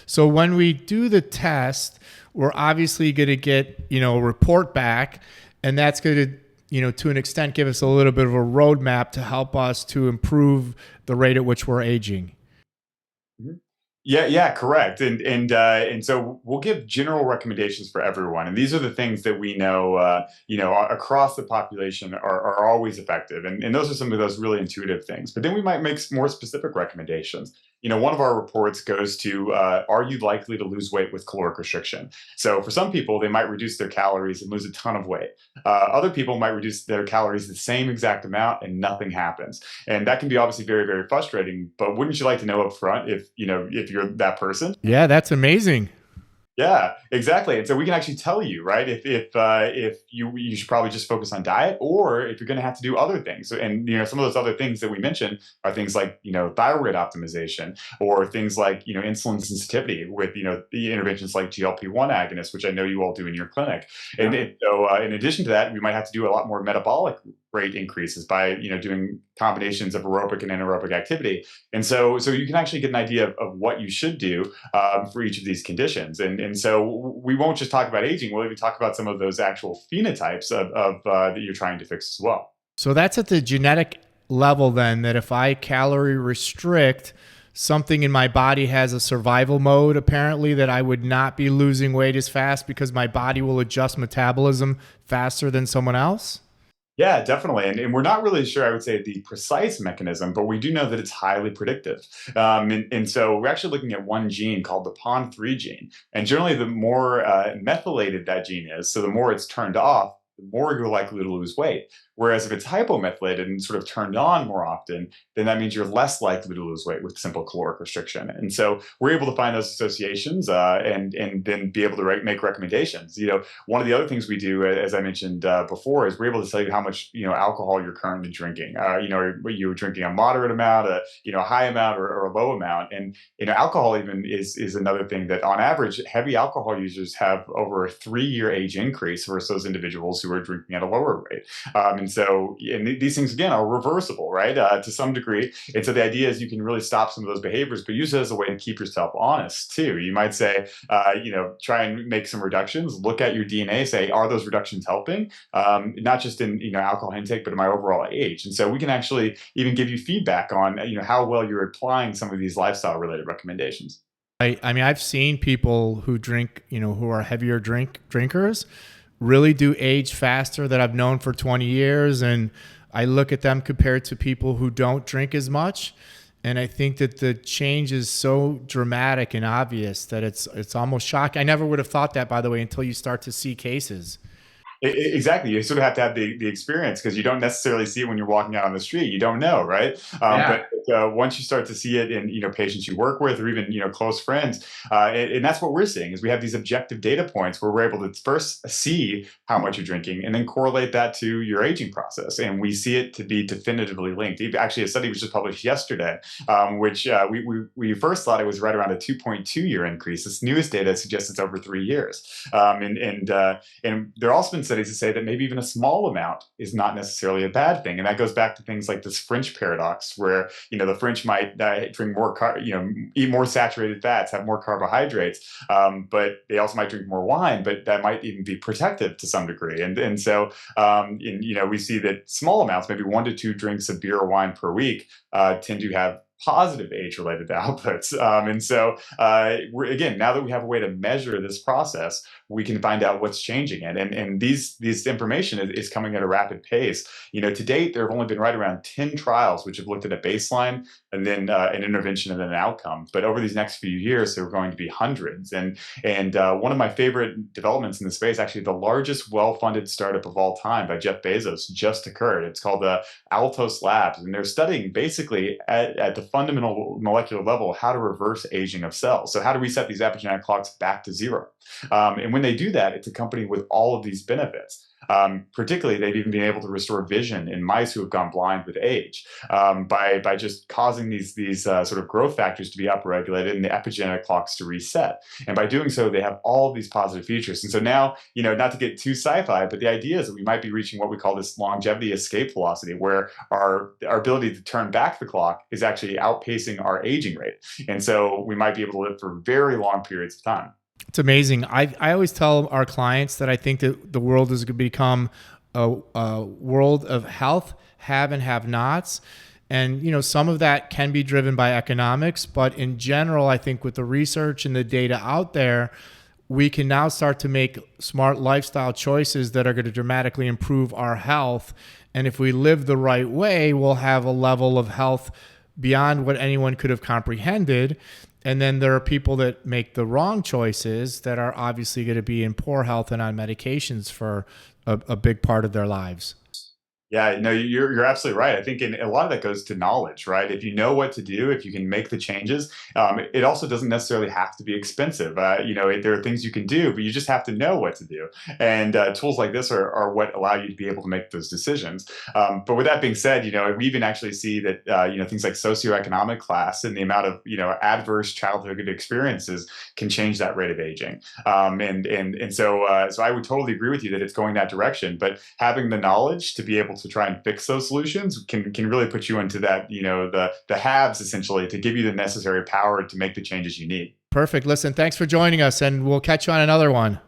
So when we do the test, we're obviously going to get, a report back, and that's going to, to an extent give us a little bit of a roadmap to help us to improve the rate at which we're aging. Mhm. Yeah, correct. And so we'll give general recommendations for everyone, and these are the things that we know, across the population are always effective, and those are some of those really intuitive things. But then we might make more specific recommendations. One of our reports goes to, are you likely to lose weight with caloric restriction? So for some people, they might reduce their calories and lose a ton of weight. Other people might reduce their calories the same exact amount and nothing happens. And that can be obviously very, very frustrating. But wouldn't you like to know up front if you're that person? Yeah, that's amazing. Yeah, exactly. And so we can actually tell you, right, if you should probably just focus on diet, or if you're going to have to do other things. And some of those other things that we mentioned are things like thyroid optimization, or things like insulin sensitivity with the interventions like GLP-1 agonists, which I know you all do in your clinic. And so in addition to that, we might have to do a lot more metabolic rate increases by doing combinations of aerobic and anaerobic activity. And so you can actually get an idea of what you should do for each of these conditions. And so we won't just talk about aging, we'll even talk about some of those actual phenotypes of that you're trying to fix as well. So that's at the genetic level then, that if I calorie restrict, something in my body has a survival mode apparently, that I would not be losing weight as fast because my body will adjust metabolism faster than someone else? Yeah, definitely. And we're not really sure, I would say, the precise mechanism, but we do know that it's highly predictive. And so we're actually looking at one gene called the PON3 gene. And generally, the more methylated that gene is, so the more it's turned off, the more you're likely to lose weight. Whereas if it's hypomethylated and sort of turned on more often, then that means you're less likely to lose weight with simple caloric restriction. And so we're able to find those associations, and then be able to make recommendations. One of the other things we do, as I mentioned before, is we're able to tell you how much alcohol you're currently drinking. You're drinking a moderate amount, a high amount, or a low amount. And alcohol even is another thing that, on average, heavy alcohol users have over a 3-year age increase versus those individuals who are drinking at a lower rate. And these things again are reversible, right? To some degree. And so the idea is you can really stop some of those behaviors, but use it as a way to keep yourself honest too. You might say, try and make some reductions. Look at your DNA. Say, are those reductions helping? Not just in alcohol intake, but in my overall age. And so we can actually even give you feedback on how well you're applying some of these lifestyle related recommendations. I mean, I've seen people who drink, who are heavier drinkers, really do age faster, that I've known for 20 years. And I look at them compared to people who don't drink as much. And I think that the change is so dramatic and obvious that it's almost shocking. I never would have thought that, by the way, until you start to see cases. Exactly. You sort of have to have the experience, because you don't necessarily see it when you're walking out on the street. You don't know, right? Yeah. But once you start to see it in patients you work with, or even close friends, and that's what we're seeing, is we have these objective data points where we're able to first see how much you're drinking, and then correlate that to your aging process, and we see it to be definitively linked. Actually, a study was just published yesterday, which we first thought it was right around a 2.2-year increase. This newest data suggests it's over 3 years, and there have also been studies to say that maybe even a small amount is not necessarily a bad thing. And that goes back to things like this French paradox, where the French might drink more, eat more saturated fats, have more carbohydrates, but they also might drink more wine, but that might even be protective to some degree. And so we see that small amounts, maybe 1 to 2 drinks of beer or wine per week, tend to have positive age-related outputs. And so, again, now that we have a way to measure this process, we can find out what's changing it. And these information is coming at a rapid pace. To date, there have only been right around 10 trials which have looked at a baseline, and then an intervention, and then an outcome. But over these next few years, there are going to be hundreds. And one of my favorite developments in the space, actually the largest well-funded startup of all time by Jeff Bezos, just occurred. It's called Altos Labs, and they're studying basically at the fundamental molecular level how to reverse aging of cells. So how to reset these epigenetic clocks back to zero. And when they do that, it's accompanied with all of these benefits. Particularly, they've even been able to restore vision in mice who have gone blind with age, by just causing these sort of growth factors to be upregulated and the epigenetic clocks to reset. And by doing so, they have all of these positive features. And so now, not to get too sci-fi, but the idea is that we might be reaching what we call this longevity escape velocity, where our ability to turn back the clock is actually outpacing our aging rate. And so we might be able to live for very long periods of time. It's amazing. I always tell our clients that I think that the world is going to become a world of health, have and have nots. And, some of that can be driven by economics, but in general, I think with the research and the data out there, we can now start to make smart lifestyle choices that are going to dramatically improve our health. And if we live the right way, we'll have a level of health beyond what anyone could have comprehended. And then there are people that make the wrong choices that are obviously going to be in poor health and on medications for a big part of their lives. Yeah, no, you're absolutely right. I think a lot of that goes to knowledge, right? If you know what to do, if you can make the changes, it also doesn't necessarily have to be expensive. There are things you can do, but you just have to know what to do. And tools like this are what allow you to be able to make those decisions. But with that being said, we even actually see that things like socioeconomic class and the amount of adverse childhood experiences can change that rate of aging. So I would totally agree with you that it's going that direction. But having the knowledge to be able to try and fix those solutions can really put you into that, the haves essentially, to give you the necessary power to make the changes you need. Perfect. Listen, thanks for joining us, and we'll catch you on another one.